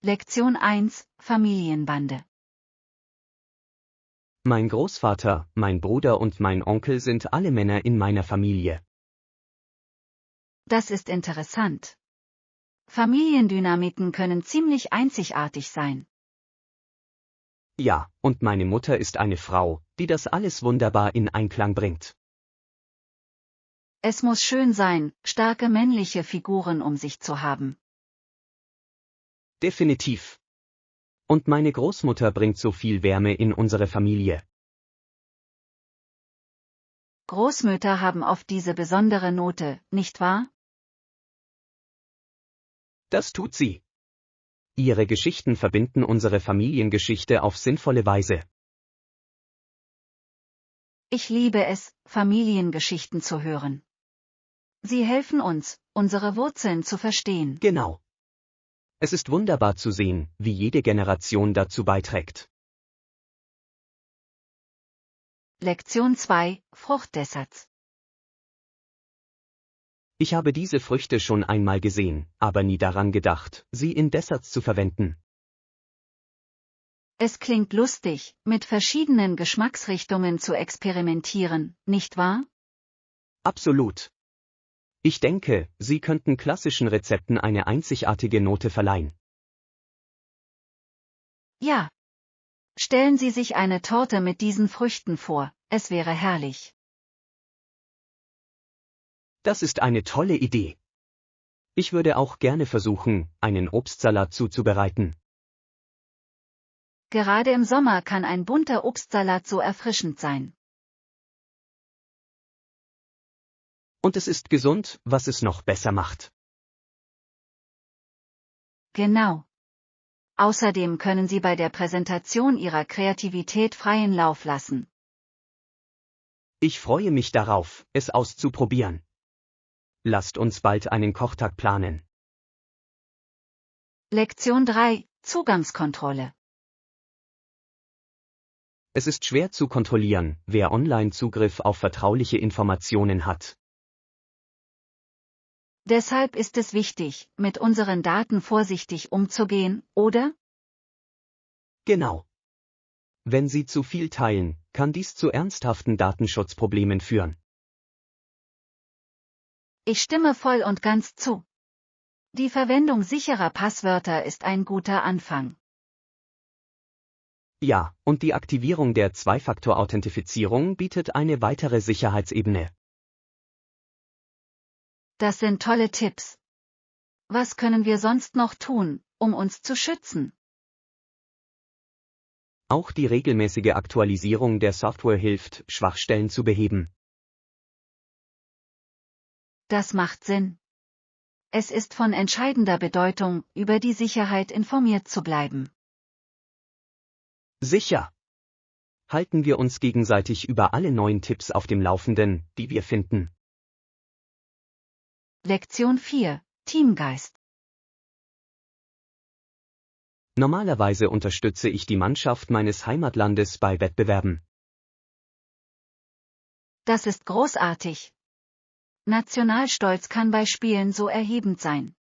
Lektion 1, Familienbande. Mein Großvater, mein Bruder und mein Onkel sind alle Männer in meiner Familie. Das ist interessant. Familiendynamiken können ziemlich einzigartig sein. Ja, und meine Mutter ist eine Frau, die das alles wunderbar in Einklang bringt. Es muss schön sein, starke männliche Figuren um sich zu haben. Definitiv. Und meine Großmutter bringt so viel Wärme in unsere Familie. Großmütter haben oft diese besondere Note, nicht wahr? Das tut sie. Ihre Geschichten verbinden unsere Familiengeschichte auf sinnvolle Weise. Ich liebe es, Familiengeschichten zu hören. Sie helfen uns, unsere Wurzeln zu verstehen. Genau. Es ist wunderbar zu sehen, wie jede Generation dazu beiträgt. Lektion 2, Fruchtdesserts. Ich habe diese Früchte schon einmal gesehen, aber nie daran gedacht, sie in Desserts zu verwenden. Es klingt lustig, mit verschiedenen Geschmacksrichtungen zu experimentieren, nicht wahr? Absolut. Ich denke, Sie könnten klassischen Rezepten eine einzigartige Note verleihen. Ja. Stellen Sie sich eine Torte mit diesen Früchten vor, es wäre herrlich. Das ist eine tolle Idee. Ich würde auch gerne versuchen, einen Obstsalat zuzubereiten. Gerade im Sommer kann ein bunter Obstsalat so erfrischend sein. Und es ist gesund, was es noch besser macht. Genau. Außerdem können Sie bei der Präsentation Ihrer Kreativität freien Lauf lassen. Ich freue mich darauf, es auszuprobieren. Lasst uns bald einen Kochtag planen. Lektion 3, Zugangskontrolle. Es ist schwer zu kontrollieren, wer Online-Zugriff auf vertrauliche Informationen hat. Deshalb ist es wichtig, mit unseren Daten vorsichtig umzugehen, oder? Genau. Wenn Sie zu viel teilen, kann dies zu ernsthaften Datenschutzproblemen führen. Ich stimme voll und ganz zu. Die Verwendung sicherer Passwörter ist ein guter Anfang. Ja, und die Aktivierung der Zwei-Faktor-Authentifizierung bietet eine weitere Sicherheitsebene. Das sind tolle Tipps. Was können wir sonst noch tun, um uns zu schützen? Auch die regelmäßige Aktualisierung der Software hilft, Schwachstellen zu beheben. Das macht Sinn. Es ist von entscheidender Bedeutung, über die Sicherheit informiert zu bleiben. Sicher. Halten wir uns gegenseitig über alle neuen Tipps auf dem Laufenden, die wir finden. Lektion 4, Teamgeist. Normalerweise unterstütze ich die Mannschaft meines Heimatlandes bei Wettbewerben. Das ist großartig. Nationalstolz kann bei Spielen so erhebend sein.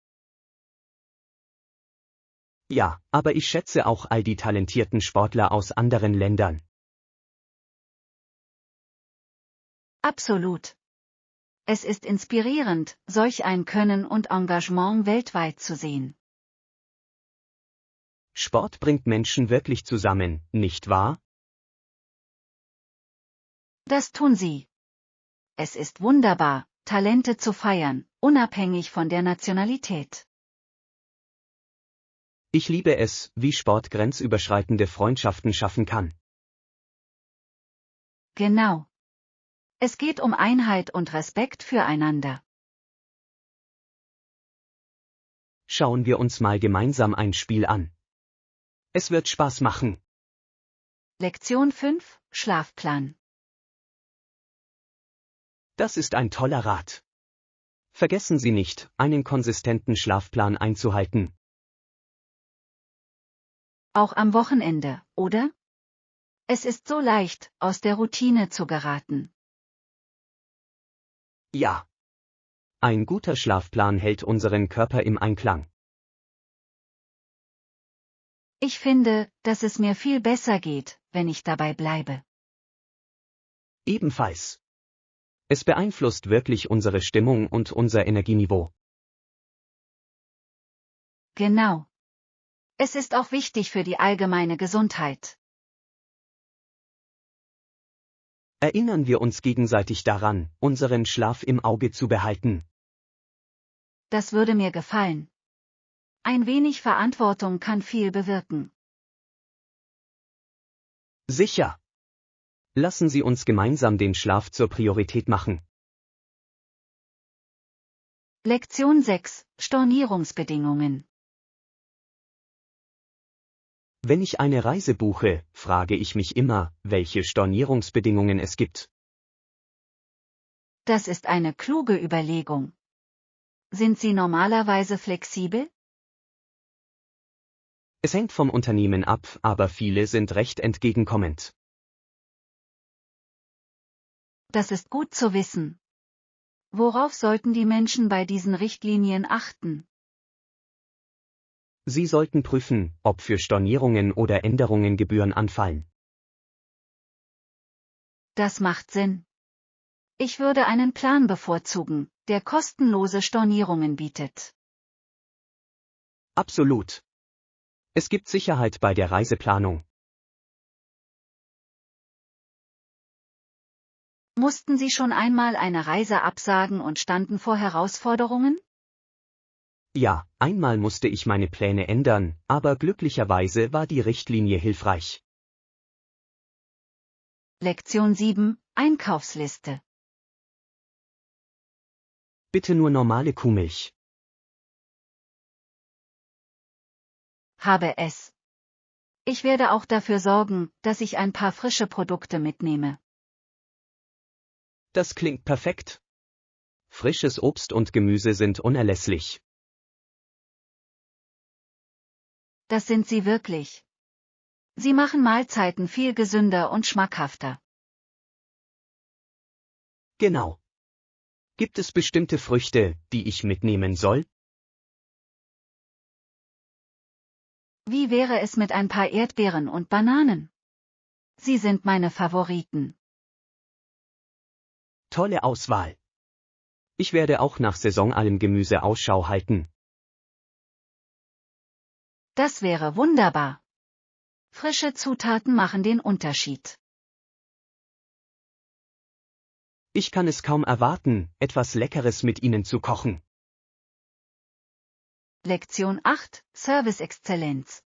Ja, aber ich schätze auch all die talentierten Sportler aus anderen Ländern. Absolut. Es ist inspirierend, solch ein Können und Engagement weltweit zu sehen. Sport bringt Menschen wirklich zusammen, nicht wahr? Das tun sie. Es ist wunderbar, Talente zu feiern, unabhängig von der Nationalität. Ich liebe es, wie Sport grenzüberschreitende Freundschaften schaffen kann. Genau. Es geht um Einheit und Respekt füreinander. Schauen wir uns mal gemeinsam ein Spiel an. Es wird Spaß machen. Lektion 5, Schlafplan. Das ist ein toller Rat. Vergessen Sie nicht, einen konsistenten Schlafplan einzuhalten. Auch am Wochenende, oder? Es ist so leicht, aus der Routine zu geraten. Ja. Ein guter Schlafplan hält unseren Körper im Einklang. Ich finde, dass es mir viel besser geht, wenn ich dabei bleibe. Ebenfalls. Es beeinflusst wirklich unsere Stimmung und unser Energieniveau. Genau. Es ist auch wichtig für die allgemeine Gesundheit. Erinnern wir uns gegenseitig daran, unseren Schlaf im Auge zu behalten. Das würde mir gefallen. Ein wenig Verantwortung kann viel bewirken. Sicher. Lassen Sie uns gemeinsam den Schlaf zur Priorität machen. Lektion 6: Stornierungsbedingungen. Wenn ich eine Reise buche, frage ich mich immer, welche Stornierungsbedingungen es gibt. Das ist eine kluge Überlegung. Sind Sie normalerweise flexibel? Es hängt vom Unternehmen ab, aber viele sind recht entgegenkommend. Das ist gut zu wissen. Worauf sollten die Menschen bei diesen Richtlinien achten? Sie sollten prüfen, ob für Stornierungen oder Änderungen Gebühren anfallen. Das macht Sinn. Ich würde einen Plan bevorzugen, der kostenlose Stornierungen bietet. Absolut. Es gibt Sicherheit bei der Reiseplanung. Mussten Sie schon einmal eine Reise absagen und standen vor Herausforderungen? Ja, einmal musste ich meine Pläne ändern, aber glücklicherweise war die Richtlinie hilfreich. Lektion 7: Einkaufsliste. Bitte nur normale Kuhmilch. Habe es. Ich werde auch dafür sorgen, dass ich ein paar frische Produkte mitnehme. Das klingt perfekt. Frisches Obst und Gemüse sind unerlässlich. Das sind sie wirklich. Sie machen Mahlzeiten viel gesünder und schmackhafter. Genau. Gibt es bestimmte Früchte, die ich mitnehmen soll? Wie wäre es mit ein paar Erdbeeren und Bananen? Sie sind meine Favoriten. Tolle Auswahl. Ich werde auch nach saisonalem Gemüse Ausschau halten. Das wäre wunderbar. Frische Zutaten machen den Unterschied. Ich kann es kaum erwarten, etwas Leckeres mit Ihnen zu kochen. Lektion 8: Service-Exzellenz.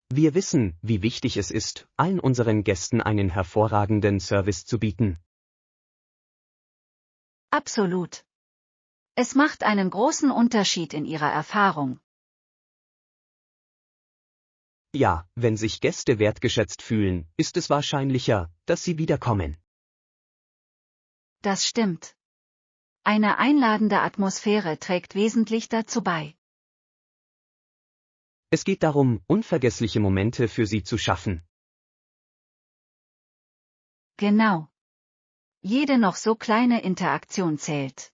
Wir wissen, wie wichtig es ist, allen unseren Gästen einen hervorragenden Service zu bieten. Absolut. Es macht einen großen Unterschied in ihrer Erfahrung. Ja, wenn sich Gäste wertgeschätzt fühlen, ist es wahrscheinlicher, dass sie wiederkommen. Das stimmt. Eine einladende Atmosphäre trägt wesentlich dazu bei. Es geht darum, unvergessliche Momente für sie zu schaffen. Genau. Jede noch so kleine Interaktion zählt.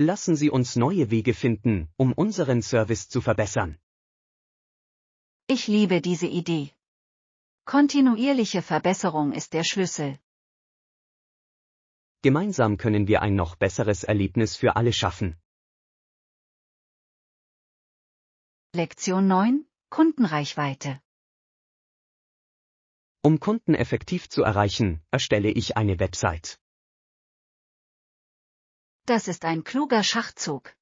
Lassen Sie uns neue Wege finden, um unseren Service zu verbessern. Ich liebe diese Idee. Kontinuierliche Verbesserung ist der Schlüssel. Gemeinsam können wir ein noch besseres Erlebnis für alle schaffen. Lektion 9: Kundenreichweite. Um Kunden effektiv zu erreichen, erstelle ich eine Website. Das ist ein kluger Schachzug.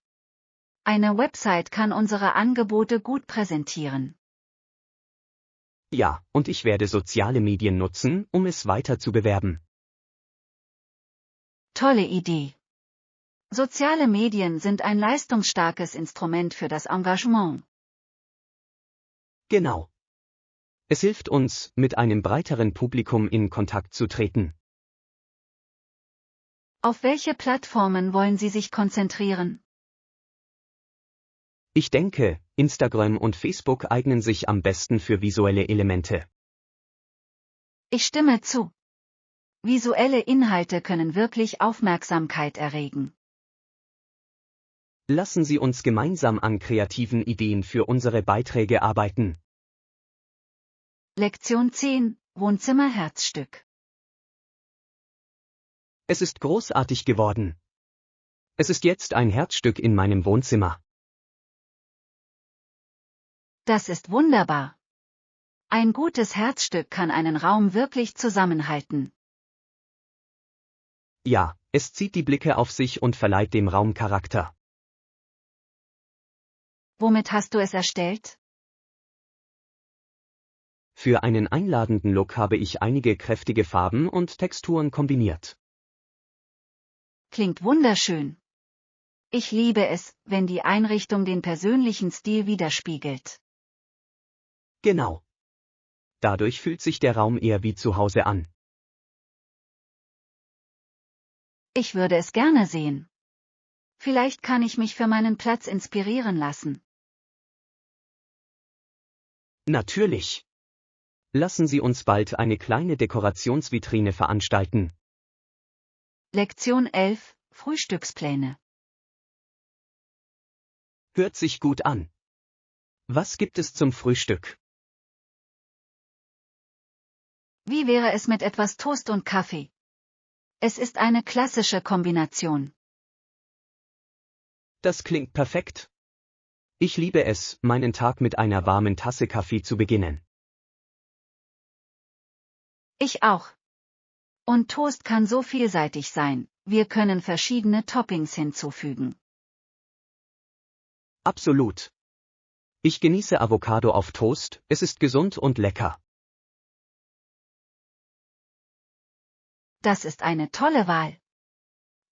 Eine Website kann unsere Angebote gut präsentieren. Ja, und ich werde soziale Medien nutzen, um es weiter zu bewerben. Tolle Idee. Soziale Medien sind ein leistungsstarkes Instrument für das Engagement. Genau. Es hilft uns, mit einem breiteren Publikum in Kontakt zu treten. Auf welche Plattformen wollen Sie sich konzentrieren? Ich denke, Instagram und Facebook eignen sich am besten für visuelle Elemente. Ich stimme zu. Visuelle Inhalte können wirklich Aufmerksamkeit erregen. Lassen Sie uns gemeinsam an kreativen Ideen für unsere Beiträge arbeiten. Lektion 10, Wohnzimmer-Herzstück. Es ist großartig geworden. Es ist jetzt ein Herzstück in meinem Wohnzimmer. Das ist wunderbar. Ein gutes Herzstück kann einen Raum wirklich zusammenhalten. Ja, es zieht die Blicke auf sich und verleiht dem Raum Charakter. Womit hast du es erstellt? Für einen einladenden Look habe ich einige kräftige Farben und Texturen kombiniert. Klingt wunderschön. Ich liebe es, wenn die Einrichtung den persönlichen Stil widerspiegelt. Genau. Dadurch fühlt sich der Raum eher wie zu Hause an. Ich würde es gerne sehen. Vielleicht kann ich mich für meinen Platz inspirieren lassen. Natürlich. Lassen Sie uns bald eine kleine Dekorationsvitrine veranstalten. Lektion 11, Frühstückspläne. Hört sich gut an. Was gibt es zum Frühstück? Wie wäre es mit etwas Toast und Kaffee? Es ist eine klassische Kombination. Das klingt perfekt. Ich liebe es, meinen Tag mit einer warmen Tasse Kaffee zu beginnen. Ich auch. Und Toast kann so vielseitig sein, wir können verschiedene Toppings hinzufügen. Absolut. Ich genieße Avocado auf Toast, es ist gesund und lecker. Das ist eine tolle Wahl.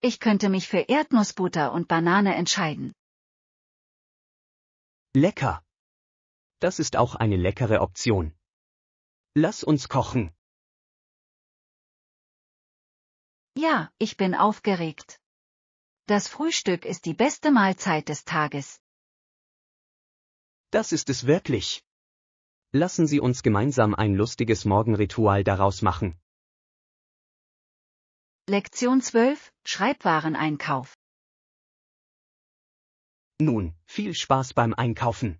Ich könnte mich für Erdnussbutter und Banane entscheiden. Lecker. Das ist auch eine leckere Option. Lass uns kochen. Ja, ich bin aufgeregt. Das Frühstück ist die beste Mahlzeit des Tages. Das ist es wirklich. Lassen Sie uns gemeinsam ein lustiges Morgenritual daraus machen. Lektion 12, Schreibwareneinkauf. Nun, viel Spaß beim Einkaufen.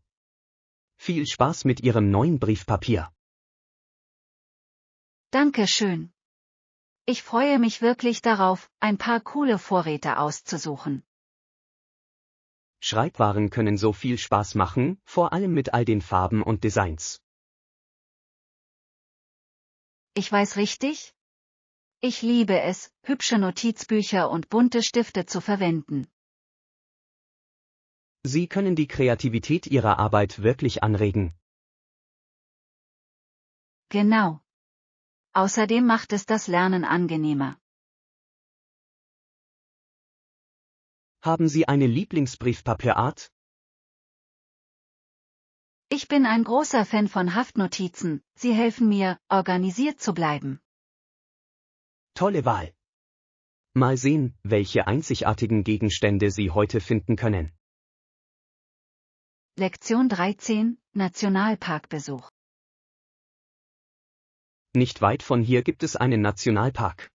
Viel Spaß mit Ihrem neuen Briefpapier. Danke schön. Ich freue mich wirklich darauf, ein paar coole Vorräte auszusuchen. Schreibwaren können so viel Spaß machen, vor allem mit all den Farben und Designs. Ich weiß richtig? Ich liebe es, hübsche Notizbücher und bunte Stifte zu verwenden. Sie können die Kreativität Ihrer Arbeit wirklich anregen. Genau. Außerdem macht es das Lernen angenehmer. Haben Sie eine Lieblingsbriefpapierart? Ich bin ein großer Fan von Haftnotizen, sie helfen mir, organisiert zu bleiben. Tolle Wahl. Mal sehen, welche einzigartigen Gegenstände Sie heute finden können. Lektion 13, Nationalparkbesuch. Nicht weit von hier gibt es einen Nationalpark.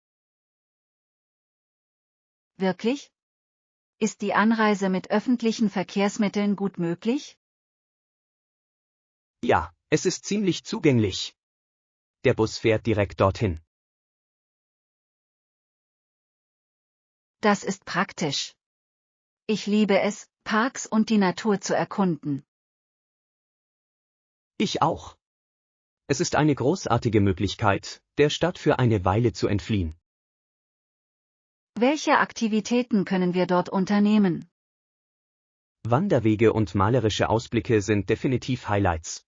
Wirklich? Ist die Anreise mit öffentlichen Verkehrsmitteln gut möglich? Ja, es ist ziemlich zugänglich. Der Bus fährt direkt dorthin. Das ist praktisch. Ich liebe es, Parks und die Natur zu erkunden. Ich auch. Es ist eine großartige Möglichkeit, der Stadt für eine Weile zu entfliehen. Welche Aktivitäten können wir dort unternehmen? Wanderwege und malerische Ausblicke sind definitiv Highlights.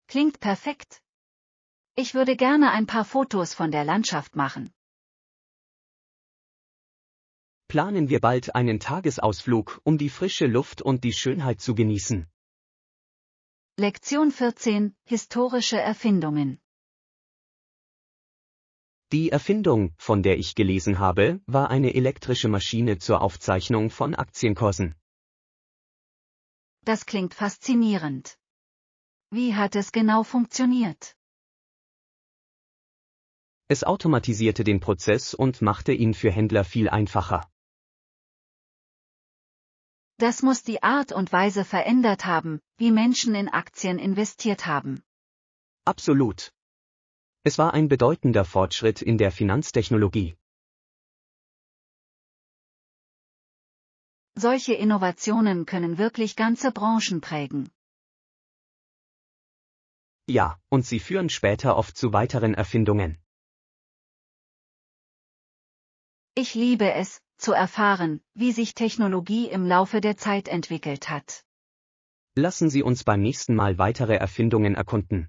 Klingt perfekt. Ich würde gerne ein paar Fotos von der Landschaft machen. Planen wir bald einen Tagesausflug, um die frische Luft und die Schönheit zu genießen. Lektion 14, historische Erfindungen. Die Erfindung, von der ich gelesen habe, war eine elektrische Maschine zur Aufzeichnung von Aktienkursen. Das klingt faszinierend. Wie hat es genau funktioniert? Es automatisierte den Prozess und machte ihn für Händler viel einfacher. Das muss die Art und Weise verändert haben, wie Menschen in Aktien investiert haben. Absolut. Es war ein bedeutender Fortschritt in der Finanztechnologie. Solche Innovationen können wirklich ganze Branchen prägen. Ja, und sie führen später oft zu weiteren Erfindungen. Ich liebe es, zu erfahren, wie sich Technologie im Laufe der Zeit entwickelt hat. Lassen Sie uns beim nächsten Mal weitere Erfindungen erkunden.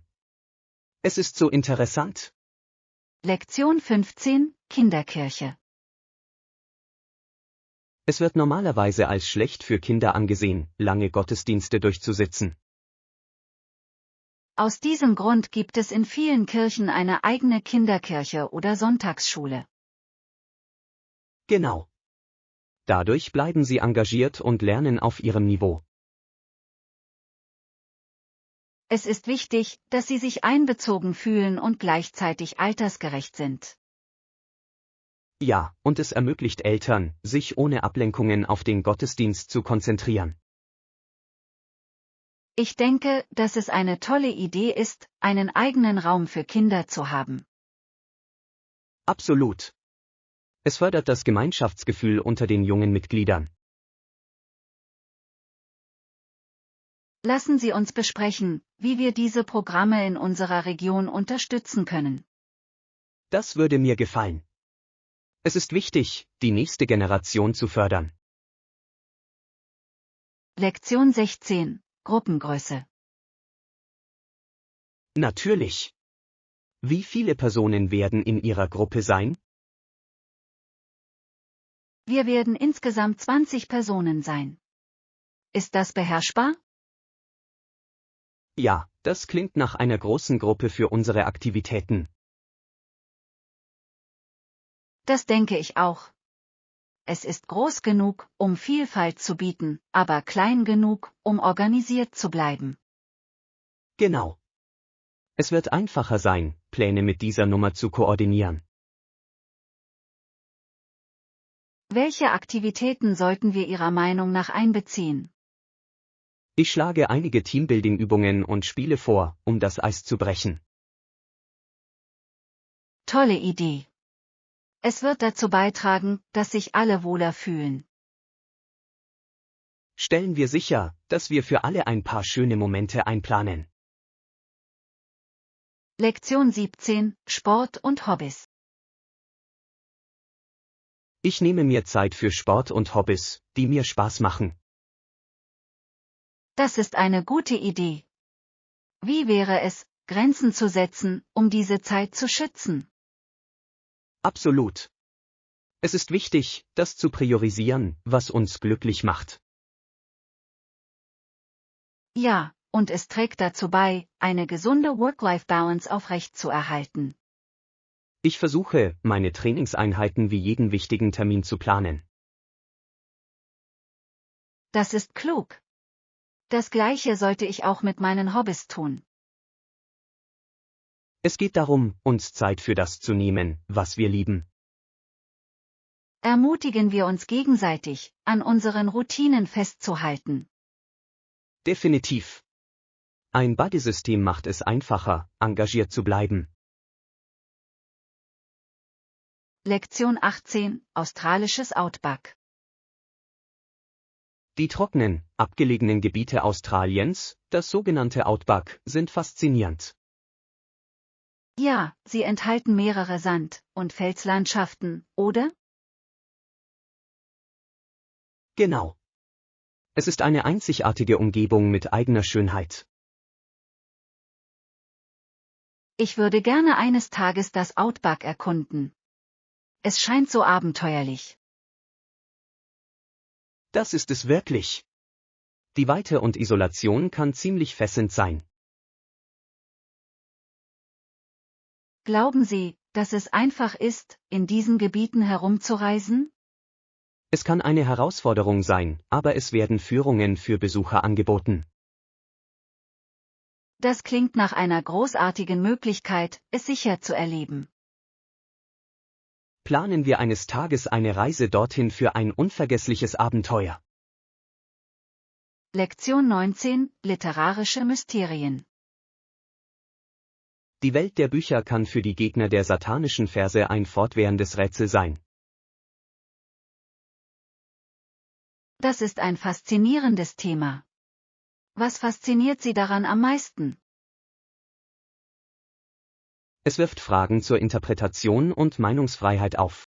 Es ist so interessant. Lektion 15, Kinderkirche. Es wird normalerweise als schlecht für Kinder angesehen, lange Gottesdienste durchzusitzen. Aus diesem Grund gibt es in vielen Kirchen eine eigene Kinderkirche oder Sonntagsschule. Genau. Dadurch bleiben sie engagiert und lernen auf ihrem Niveau. Es ist wichtig, dass sie sich einbezogen fühlen und gleichzeitig altersgerecht sind. Ja, und es ermöglicht Eltern, sich ohne Ablenkungen auf den Gottesdienst zu konzentrieren. Ich denke, dass es eine tolle Idee ist, einen eigenen Raum für Kinder zu haben. Absolut. Es fördert das Gemeinschaftsgefühl unter den jungen Mitgliedern. Lassen Sie uns besprechen, wie wir diese Programme in unserer Region unterstützen können. Das würde mir gefallen. Es ist wichtig, die nächste Generation zu fördern. Lektion 16, Gruppengröße. Natürlich. Wie viele Personen werden in Ihrer Gruppe sein? Wir werden insgesamt 20 Personen sein. Ist das beherrschbar? Ja, das klingt nach einer großen Gruppe für unsere Aktivitäten. Das denke ich auch. Es ist groß genug, um Vielfalt zu bieten, aber klein genug, um organisiert zu bleiben. Genau. Es wird einfacher sein, Pläne mit dieser Nummer zu koordinieren. Welche Aktivitäten sollten wir Ihrer Meinung nach einbeziehen? Ich schlage einige Teambuilding-Übungen und Spiele vor, um das Eis zu brechen. Tolle Idee. Es wird dazu beitragen, dass sich alle wohler fühlen. Stellen wir sicher, dass wir für alle ein paar schöne Momente einplanen. Lektion 17, Sport und Hobbys. Ich nehme mir Zeit für Sport und Hobbys, die mir Spaß machen. Das ist eine gute Idee. Wie wäre es, Grenzen zu setzen, um diese Zeit zu schützen? Absolut. Es ist wichtig, das zu priorisieren, was uns glücklich macht. Ja, und es trägt dazu bei, eine gesunde Work-Life-Balance aufrechtzuerhalten. Ich versuche, meine Trainingseinheiten wie jeden wichtigen Termin zu planen. Das ist klug. Das Gleiche sollte ich auch mit meinen Hobbys tun. Es geht darum, uns Zeit für das zu nehmen, was wir lieben. Ermutigen wir uns gegenseitig, an unseren Routinen festzuhalten. Definitiv. Ein Buddy-System macht es einfacher, engagiert zu bleiben. Lektion 18, Australisches Outback. Die trockenen, abgelegenen Gebiete Australiens, das sogenannte Outback, sind faszinierend. Ja, sie enthalten mehrere Sand- und Felslandschaften, oder? Genau. Es ist eine einzigartige Umgebung mit eigener Schönheit. Ich würde gerne eines Tages das Outback erkunden. Es scheint so abenteuerlich. Das ist es wirklich. Die Weite und Isolation kann ziemlich fesselnd sein. Glauben Sie, dass es einfach ist, in diesen Gebieten herumzureisen? Es kann eine Herausforderung sein, aber es werden Führungen für Besucher angeboten. Das klingt nach einer großartigen Möglichkeit, es sicher zu erleben. Planen wir eines Tages eine Reise dorthin für ein unvergessliches Abenteuer. Lektion 19, literarische Mysterien. Die Welt der Bücher kann für die Gegner der satanischen Verse ein fortwährendes Rätsel sein. Das ist ein faszinierendes Thema. Was fasziniert Sie daran am meisten? Es wirft Fragen zur Interpretation und Meinungsfreiheit auf.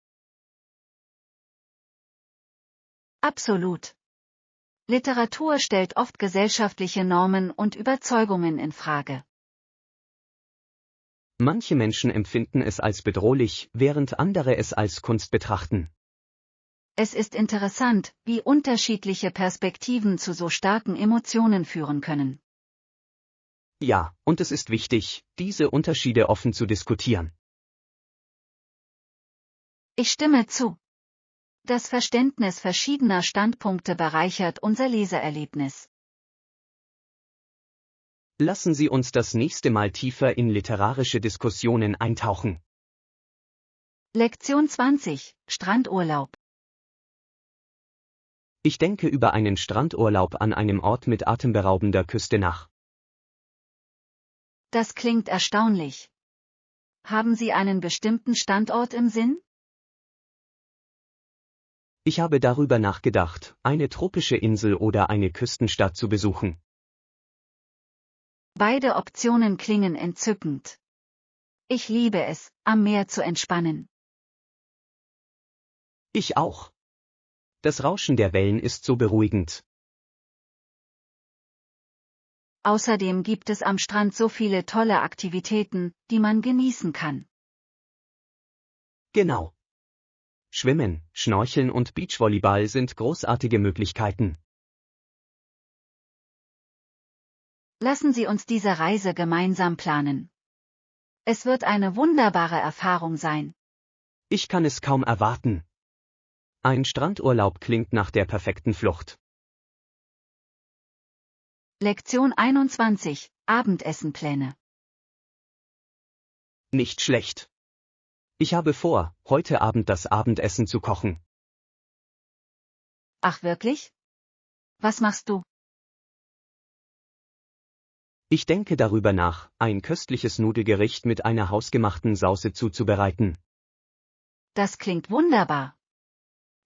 Absolut. Literatur stellt oft gesellschaftliche Normen und Überzeugungen in Frage. Manche Menschen empfinden es als bedrohlich, während andere es als Kunst betrachten. Es ist interessant, wie unterschiedliche Perspektiven zu so starken Emotionen führen können. Ja, und es ist wichtig, diese Unterschiede offen zu diskutieren. Ich stimme zu. Das Verständnis verschiedener Standpunkte bereichert unser Leseerlebnis. Lassen Sie uns das nächste Mal tiefer in literarische Diskussionen eintauchen. Lektion 20, Strandurlaub. Ich denke über einen Strandurlaub an einem Ort mit atemberaubender Küste nach. Das klingt erstaunlich. Haben Sie einen bestimmten Standort im Sinn? Ich habe darüber nachgedacht, eine tropische Insel oder eine Küstenstadt zu besuchen. Beide Optionen klingen entzückend. Ich liebe es, am Meer zu entspannen. Ich auch. Das Rauschen der Wellen ist so beruhigend. Außerdem gibt es am Strand so viele tolle Aktivitäten, die man genießen kann. Genau. Schwimmen, Schnorcheln und Beachvolleyball sind großartige Möglichkeiten. Lassen Sie uns diese Reise gemeinsam planen. Es wird eine wunderbare Erfahrung sein. Ich kann es kaum erwarten. Ein Strandurlaub klingt nach der perfekten Flucht. Lektion 21, Abendessenpläne. Nicht schlecht. Ich habe vor, heute Abend das Abendessen zu kochen. Ach wirklich? Was machst du? Ich denke darüber nach, ein köstliches Nudelgericht mit einer hausgemachten Sauce zuzubereiten. Das klingt wunderbar.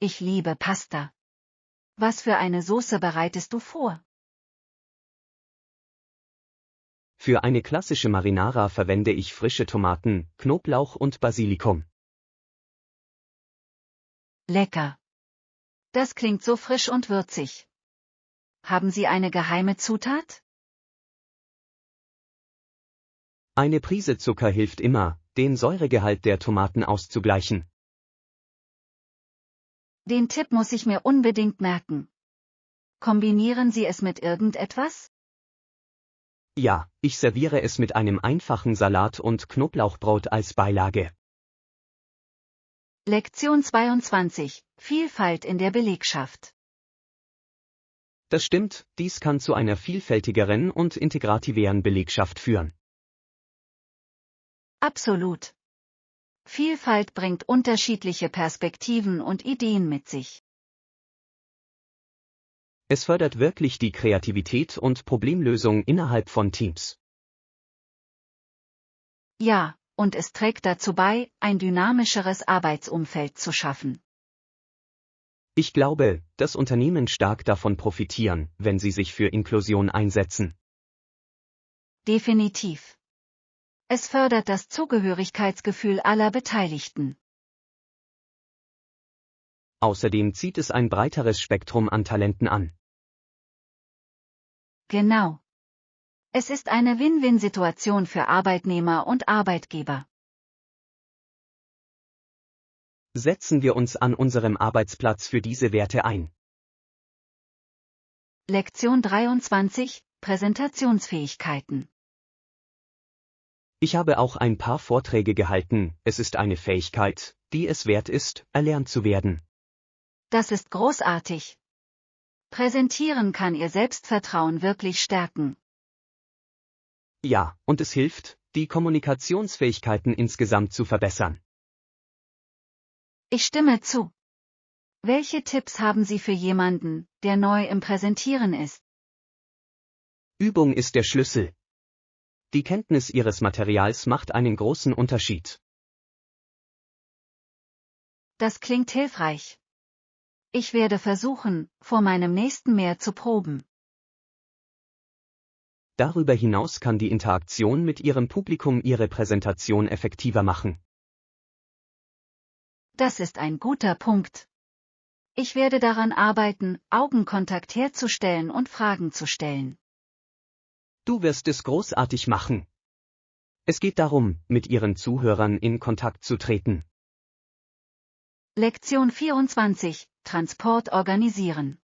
Ich liebe Pasta. Was für eine Soße bereitest du vor? Für eine klassische Marinara verwende ich frische Tomaten, Knoblauch und Basilikum. Lecker. Das klingt so frisch und würzig. Haben Sie eine geheime Zutat? Eine Prise Zucker hilft immer, den Säuregehalt der Tomaten auszugleichen. Den Tipp muss ich mir unbedingt merken. Kombinieren Sie es mit irgendetwas? Ja, ich serviere es mit einem einfachen Salat und Knoblauchbrot als Beilage. Lektion 22, Vielfalt in der Belegschaft. Das stimmt, dies kann zu einer vielfältigeren und integrativeren Belegschaft führen. Absolut. Vielfalt bringt unterschiedliche Perspektiven und Ideen mit sich. Es fördert wirklich die Kreativität und Problemlösung innerhalb von Teams. Ja, und es trägt dazu bei, ein dynamischeres Arbeitsumfeld zu schaffen. Ich glaube, dass Unternehmen stark davon profitieren, wenn sie sich für Inklusion einsetzen. Definitiv. Es fördert das Zugehörigkeitsgefühl aller Beteiligten. Außerdem zieht es ein breiteres Spektrum an Talenten an. Genau. Es ist eine Win-Win-Situation für Arbeitnehmer und Arbeitgeber. Setzen wir uns an unserem Arbeitsplatz für diese Werte ein. Lektion 23, Präsentationsfähigkeiten. Ich habe auch ein paar Vorträge gehalten, es ist eine Fähigkeit, die es wert ist, erlernt zu werden. Das ist großartig. Präsentieren kann Ihr Selbstvertrauen wirklich stärken. Ja, und es hilft, die Kommunikationsfähigkeiten insgesamt zu verbessern. Ich stimme zu. Welche Tipps haben Sie für jemanden, der neu im Präsentieren ist? Übung ist der Schlüssel. Die Kenntnis Ihres Materials macht einen großen Unterschied. Das klingt hilfreich. Ich werde versuchen, vor meinem nächsten Mehr zu proben. Darüber hinaus kann die Interaktion mit Ihrem Publikum Ihre Präsentation effektiver machen. Das ist ein guter Punkt. Ich werde daran arbeiten, Augenkontakt herzustellen und Fragen zu stellen. Du wirst es großartig machen. Es geht darum, mit Ihren Zuhörern in Kontakt zu treten. Lektion 24: Transport organisieren.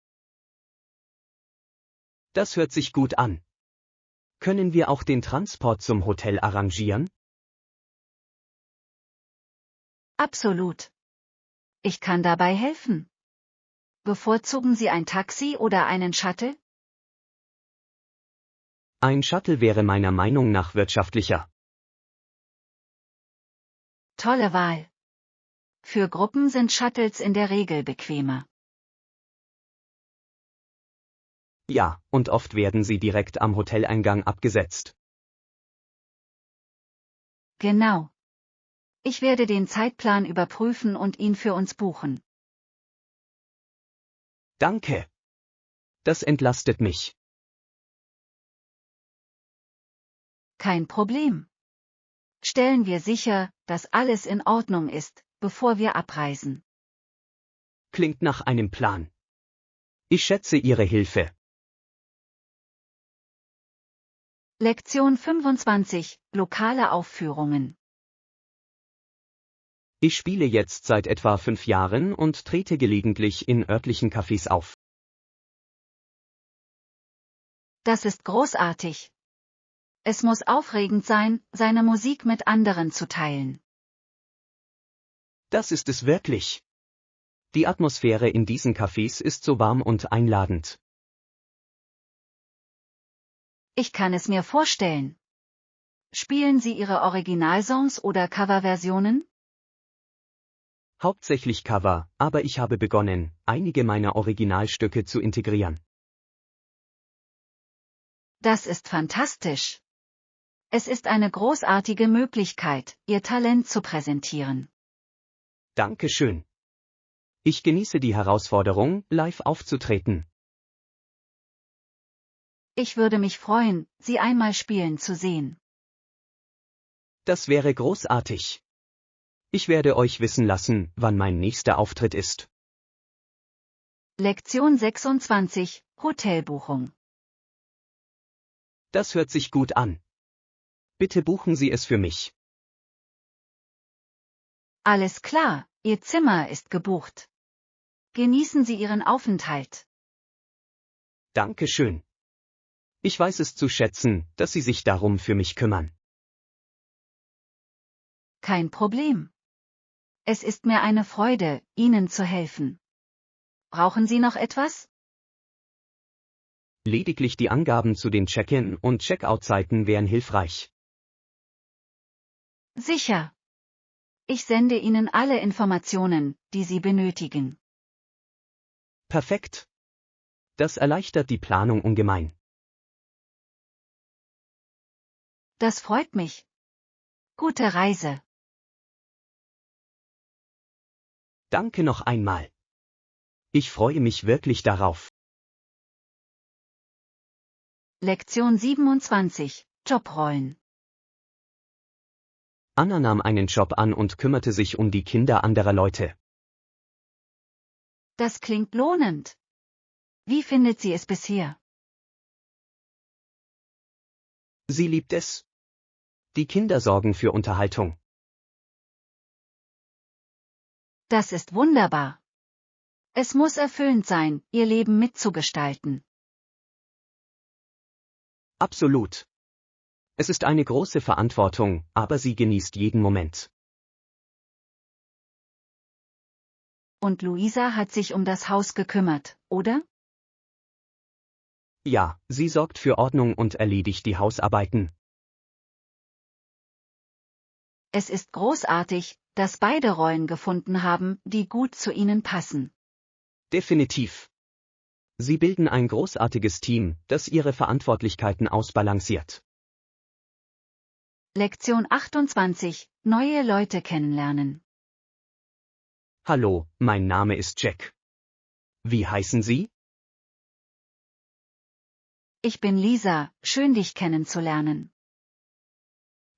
Das hört sich gut an. Können wir auch den Transport zum Hotel arrangieren? Absolut. Ich kann dabei helfen. Bevorzugen Sie ein Taxi oder einen Shuttle? Ein Shuttle wäre meiner Meinung nach wirtschaftlicher. Tolle Wahl. Für Gruppen sind Shuttles in der Regel bequemer. Ja, und oft werden sie direkt am Hoteleingang abgesetzt. Genau. Ich werde den Zeitplan überprüfen und ihn für uns buchen. Danke. Das entlastet mich. Kein Problem. Stellen wir sicher, dass alles in Ordnung ist, bevor wir abreisen. Klingt nach einem Plan. Ich schätze Ihre Hilfe. Lektion 25: Lokale Aufführungen. Ich spiele jetzt seit etwa 5 Jahren und trete gelegentlich in örtlichen Cafés auf. Das ist großartig. Es muss aufregend sein, seine Musik mit anderen zu teilen. Das ist es wirklich. Die Atmosphäre in diesen Cafés ist so warm und einladend. Ich kann es mir vorstellen. Spielen Sie Ihre Originalsongs oder Coverversionen? Hauptsächlich Cover, aber ich habe begonnen, einige meiner Originalstücke zu integrieren. Das ist fantastisch. Es ist eine großartige Möglichkeit, Ihr Talent zu präsentieren. Dankeschön. Ich genieße die Herausforderung, live aufzutreten. Ich würde mich freuen, Sie einmal spielen zu sehen. Das wäre großartig. Ich werde euch wissen lassen, wann mein nächster Auftritt ist. Lektion 26: Hotelbuchung. Das hört sich gut an. Bitte buchen Sie es für mich. Alles klar, Ihr Zimmer ist gebucht. Genießen Sie Ihren Aufenthalt. Dankeschön. Ich weiß es zu schätzen, dass Sie sich darum für mich kümmern. Kein Problem. Es ist mir eine Freude, Ihnen zu helfen. Brauchen Sie noch etwas? Lediglich die Angaben zu den Check-in- und Check-out-Zeiten wären hilfreich. Sicher. Ich sende Ihnen alle Informationen, die Sie benötigen. Perfekt. Das erleichtert die Planung ungemein. Das freut mich. Gute Reise. Danke noch einmal. Ich freue mich wirklich darauf. Lektion 27: Jobrollen. Anna nahm einen Job an und kümmerte sich um die Kinder anderer Leute. Das klingt lohnend. Wie findet sie es bisher? Sie liebt es. Die Kinder sorgen für Unterhaltung. Das ist wunderbar. Es muss erfüllend sein, ihr Leben mitzugestalten. Absolut. Es ist eine große Verantwortung, aber sie genießt jeden Moment. Und Luisa hat sich um das Haus gekümmert, oder? Ja, sie sorgt für Ordnung und erledigt die Hausarbeiten. Es ist großartig, dass beide Rollen gefunden haben, die gut zu ihnen passen. Definitiv. Sie bilden ein großartiges Team, das ihre Verantwortlichkeiten ausbalanciert. Lektion 28. Neue Leute kennenlernen. Hallo, mein Name ist Jack. Wie heißen Sie? Ich bin Lisa, schön dich kennenzulernen.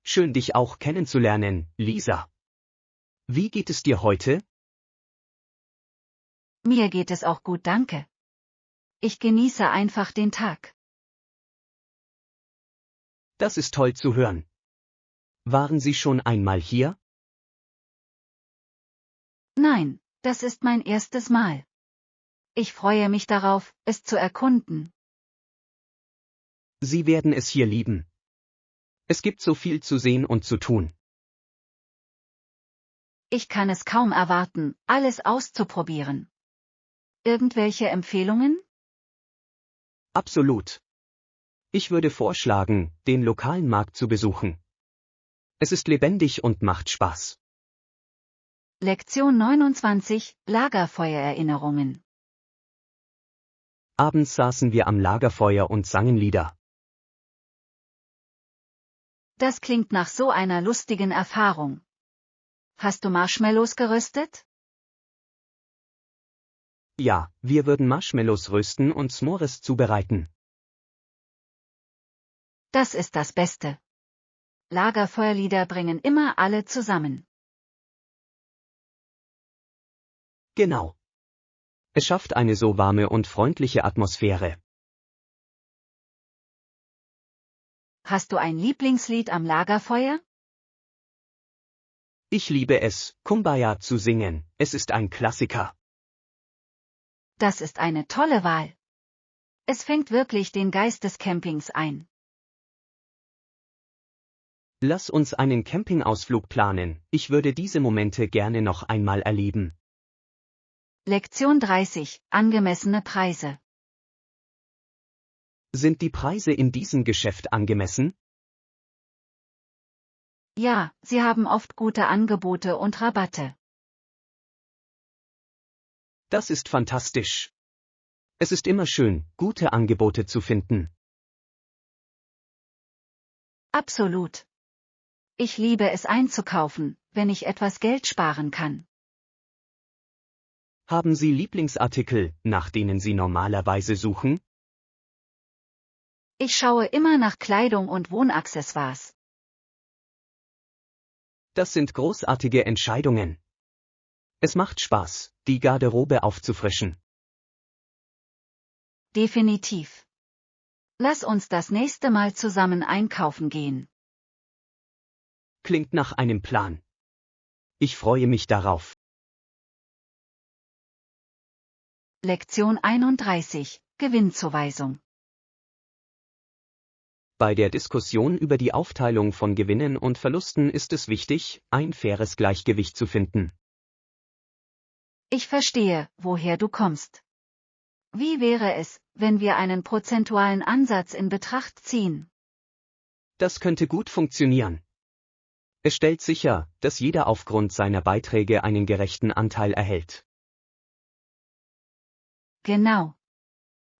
Schön dich auch kennenzulernen, Lisa. Wie geht es dir heute? Mir geht es auch gut, danke. Ich genieße einfach den Tag. Das ist toll zu hören. Waren Sie schon einmal hier? Nein, das ist mein erstes Mal. Ich freue mich darauf, es zu erkunden. Sie werden es hier lieben. Es gibt so viel zu sehen und zu tun. Ich kann es kaum erwarten, alles auszuprobieren. Irgendwelche Empfehlungen? Absolut. Ich würde vorschlagen, den lokalen Markt zu besuchen. Es ist lebendig und macht Spaß. Lektion 29. Lagerfeuererinnerungen. Abends saßen wir am Lagerfeuer und sangen Lieder. Das klingt nach so einer lustigen Erfahrung. Hast du Marshmallows geröstet? Ja, wir würden Marshmallows rösten und S'mores zubereiten. Das ist das Beste. Lagerfeuerlieder bringen immer alle zusammen. Genau. Es schafft eine so warme und freundliche Atmosphäre. Hast du ein Lieblingslied am Lagerfeuer? Ich liebe es, Kumbaya zu singen, es ist ein Klassiker. Das ist eine tolle Wahl. Es fängt wirklich den Geist des Campings ein. Lass uns einen Campingausflug planen, ich würde diese Momente gerne noch einmal erleben. Lektion 30. Angemessene Preise. Sind die Preise in diesem Geschäft angemessen? Ja, sie haben oft gute Angebote und Rabatte. Das ist fantastisch. Es ist immer schön, gute Angebote zu finden. Absolut. Ich liebe es einzukaufen, wenn ich etwas Geld sparen kann. Haben Sie Lieblingsartikel, nach denen Sie normalerweise suchen? Ich schaue immer nach Kleidung und Wohnaccessoires. Das sind großartige Entscheidungen. Es macht Spaß, die Garderobe aufzufrischen. Definitiv. Lass uns das nächste Mal zusammen einkaufen gehen. Klingt nach einem Plan. Ich freue mich darauf. Lektion 31. Gewinnzuweisung. Bei der Diskussion über die Aufteilung von Gewinnen und Verlusten ist es wichtig, ein faires Gleichgewicht zu finden. Ich verstehe, woher du kommst. Wie wäre es, wenn wir einen prozentualen Ansatz in Betracht ziehen? Das könnte gut funktionieren. Es stellt sicher, dass jeder aufgrund seiner Beiträge einen gerechten Anteil erhält. Genau.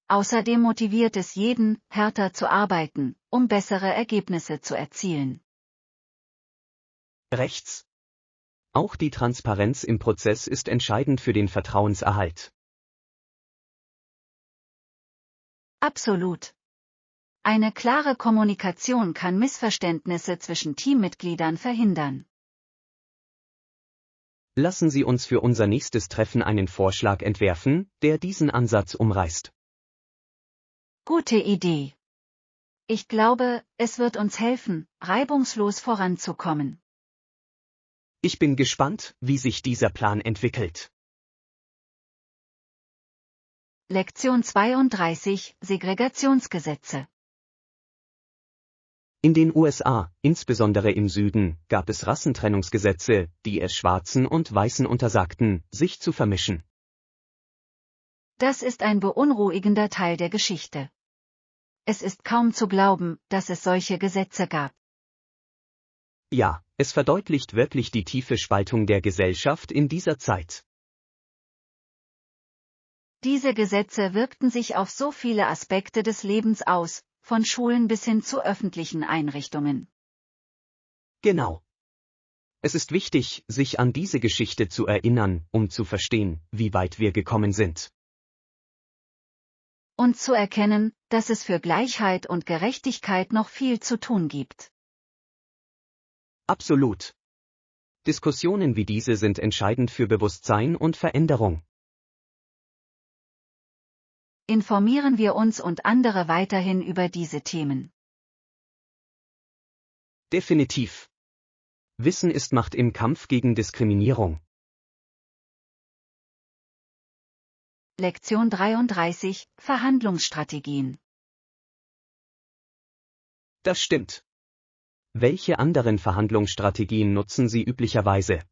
Außerdem motiviert es jeden, härter zu arbeiten, um bessere Ergebnisse zu erzielen. Rechts. Auch die Transparenz im Prozess ist entscheidend für den Vertrauenserhalt. Absolut. Eine klare Kommunikation kann Missverständnisse zwischen Teammitgliedern verhindern. Lassen Sie uns für unser nächstes Treffen einen Vorschlag entwerfen, der diesen Ansatz umreißt. Gute Idee. Ich glaube, es wird uns helfen, reibungslos voranzukommen. Ich bin gespannt, wie sich dieser Plan entwickelt. Lektion 32. Segregationsgesetze. In den USA, insbesondere im Süden, gab es Rassentrennungsgesetze, die es Schwarzen und Weißen untersagten, sich zu vermischen. Das ist ein beunruhigender Teil der Geschichte. Es ist kaum zu glauben, dass es solche Gesetze gab. Ja, es verdeutlicht wirklich die tiefe Spaltung der Gesellschaft in dieser Zeit. Diese Gesetze wirkten sich auf so viele Aspekte des Lebens aus, von Schulen bis hin zu öffentlichen Einrichtungen. Genau. Es ist wichtig, sich an diese Geschichte zu erinnern, um zu verstehen, wie weit wir gekommen sind. Und zu erkennen, dass es für Gleichheit und Gerechtigkeit noch viel zu tun gibt. Absolut. Diskussionen wie diese sind entscheidend für Bewusstsein und Veränderung. Informieren wir uns und andere weiterhin über diese Themen. Definitiv. Wissen ist Macht im Kampf gegen Diskriminierung. Lektion 33: Verhandlungsstrategien. Das stimmt. Welche anderen Verhandlungsstrategien nutzen Sie üblicherweise?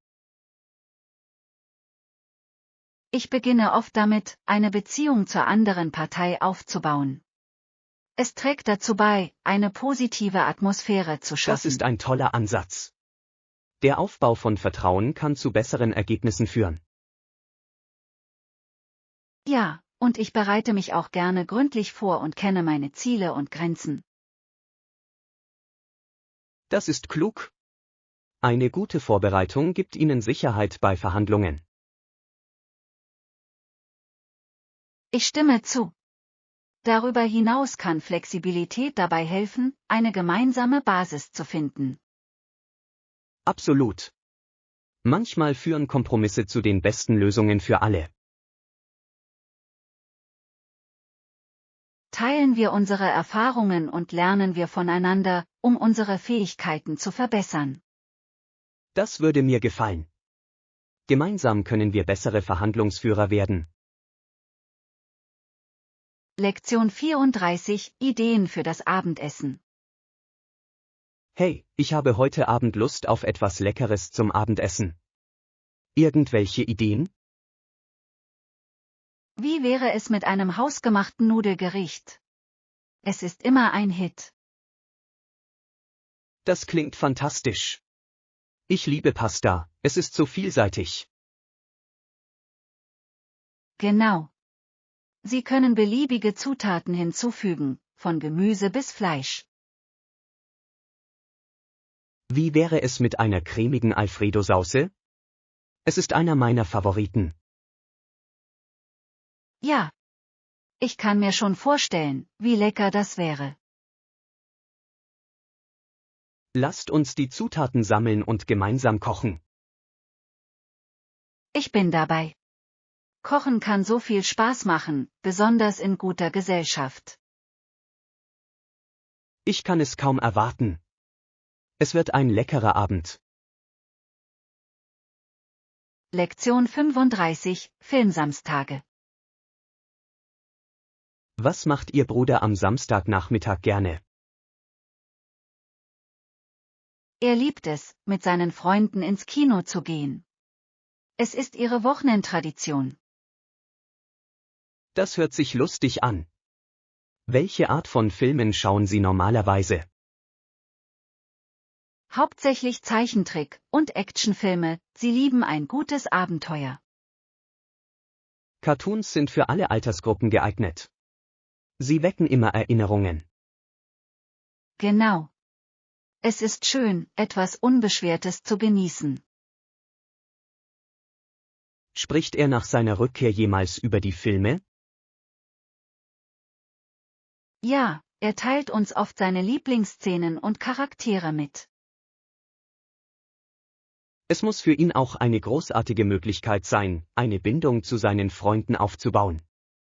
Ich beginne oft damit, eine Beziehung zur anderen Partei aufzubauen. Es trägt dazu bei, eine positive Atmosphäre zu schaffen. Das ist ein toller Ansatz. Der Aufbau von Vertrauen kann zu besseren Ergebnissen führen. Ja, und ich bereite mich auch gerne gründlich vor und kenne meine Ziele und Grenzen. Das ist klug. Eine gute Vorbereitung gibt Ihnen Sicherheit bei Verhandlungen. Ich stimme zu. Darüber hinaus kann Flexibilität dabei helfen, eine gemeinsame Basis zu finden. Absolut. Manchmal führen Kompromisse zu den besten Lösungen für alle. Teilen wir unsere Erfahrungen und lernen wir voneinander, um unsere Fähigkeiten zu verbessern. Das würde mir gefallen. Gemeinsam können wir bessere Verhandlungsführer werden. Lektion 34: Ideen für das Abendessen. Hey, ich habe heute Abend Lust auf etwas Leckeres zum Abendessen. Irgendwelche Ideen? Wie wäre es mit einem hausgemachten Nudelgericht? Es ist immer ein Hit. Das klingt fantastisch. Ich liebe Pasta, es ist so vielseitig. Genau. Sie können beliebige Zutaten hinzufügen, von Gemüse bis Fleisch. Wie wäre es mit einer cremigen Alfredo-Sauce? Es ist einer meiner Favoriten. Ja. Ich kann mir schon vorstellen, wie lecker das wäre. Lasst uns die Zutaten sammeln und gemeinsam kochen. Ich bin dabei. Kochen kann so viel Spaß machen, besonders in guter Gesellschaft. Ich kann es kaum erwarten. Es wird ein leckerer Abend. Lektion 35: Filmsamstage. Was macht Ihr Bruder am Samstagnachmittag gerne? Er liebt es, mit seinen Freunden ins Kino zu gehen. Es ist ihre Wochenendtradition. Das hört sich lustig an. Welche Art von Filmen schauen Sie normalerweise? Hauptsächlich Zeichentrick- und Actionfilme, sie lieben ein gutes Abenteuer. Cartoons sind für alle Altersgruppen geeignet. Sie wecken immer Erinnerungen. Genau. Es ist schön, etwas Unbeschwertes zu genießen. Spricht er nach seiner Rückkehr jemals über die Filme? Ja, er teilt uns oft seine Lieblingsszenen und Charaktere mit. Es muss für ihn auch eine großartige Möglichkeit sein, eine Bindung zu seinen Freunden aufzubauen.